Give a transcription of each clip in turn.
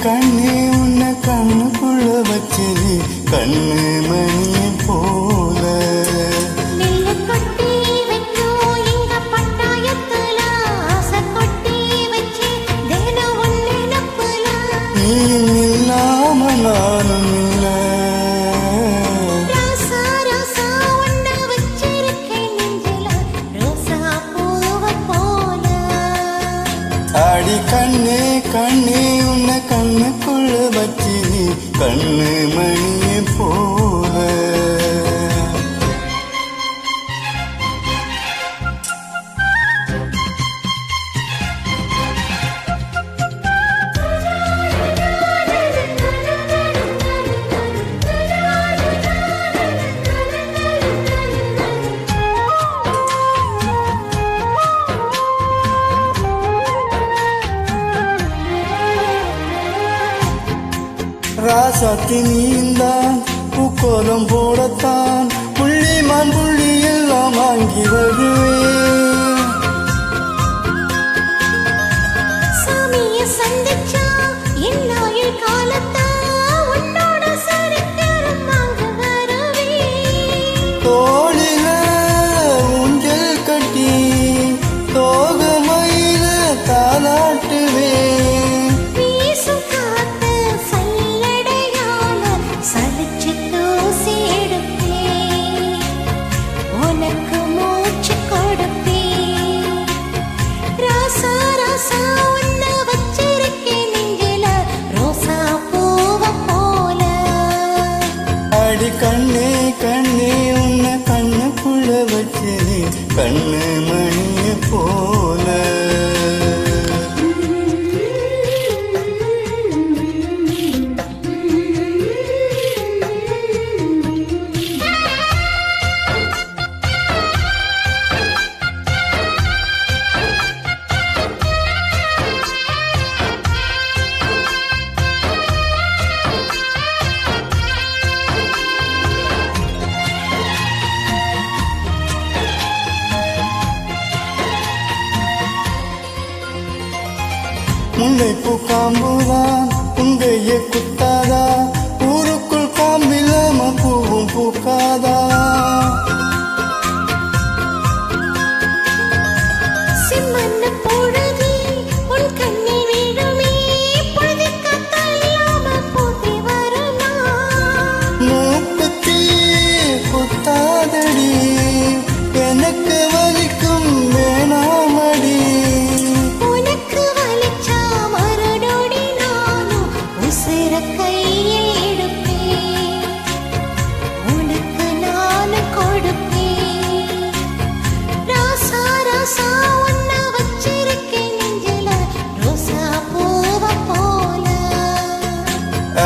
கண்ணே உன்னை கண்ணுக்குள்ள வச்சு கண்ணு மணி போல இல்லாம நானும் இல்ல அடி கண்ணே கண்ணே உன்னை கண்ணுக்குள்ள வச்சு கண்ணு மணியை போல ராசாத்தி நீந்தான் பூக்கோலம் போடத்தான் புள்ளி மான் புள்ளி எல்லாம் வாங்கி வருவேன் சாமிய சந்திச்சா என் ஆயுள் காலத்தா உன்னோட சரித்திரம் வாங்க வருவேன் தோளில ஊஞ்சல் கட்டி தோகமையில தாலாட்டுவேன் கண்ணே கண்ணே உன்னை கண்ணுக்குள்ள வச்சு கண்ணு மணிய போல முல்லை பூ காம்புதான் உங்கைய குத்தாதா ஊருக்குள் காம்பில்லாம பூவும் பூக்காதா மூக்குத்தி குத்தாதடி எனக்கு வலிக்கும் வேணாமடி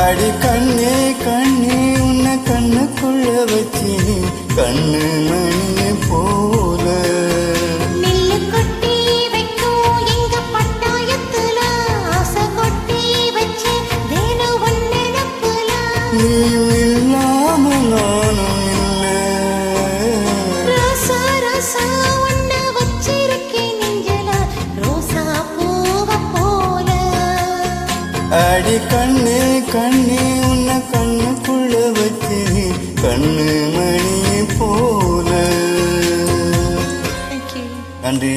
அடி கண்ணே கண்ணே உன்னை கண்ணுக்குள்ள வச்சு கண்ணு மணியை போல நெல்லு கொட்டி வைக்கும் எங்க பட்டாயத்துல ஆசை கொட்டி வச்சு தினம் ஒன்னு நப்புல நீயும் இல்லாம நானும் இல்ல ராசா ராசா ஒன்னு வச்சிருக்கேன் நெஞ்சில ரோசா பூவ போல அடி கண்ணே கண்ணே உன்னை கண்ணுக்குள்ள வச்சு கண்ணு மணியை போல. நன்றி.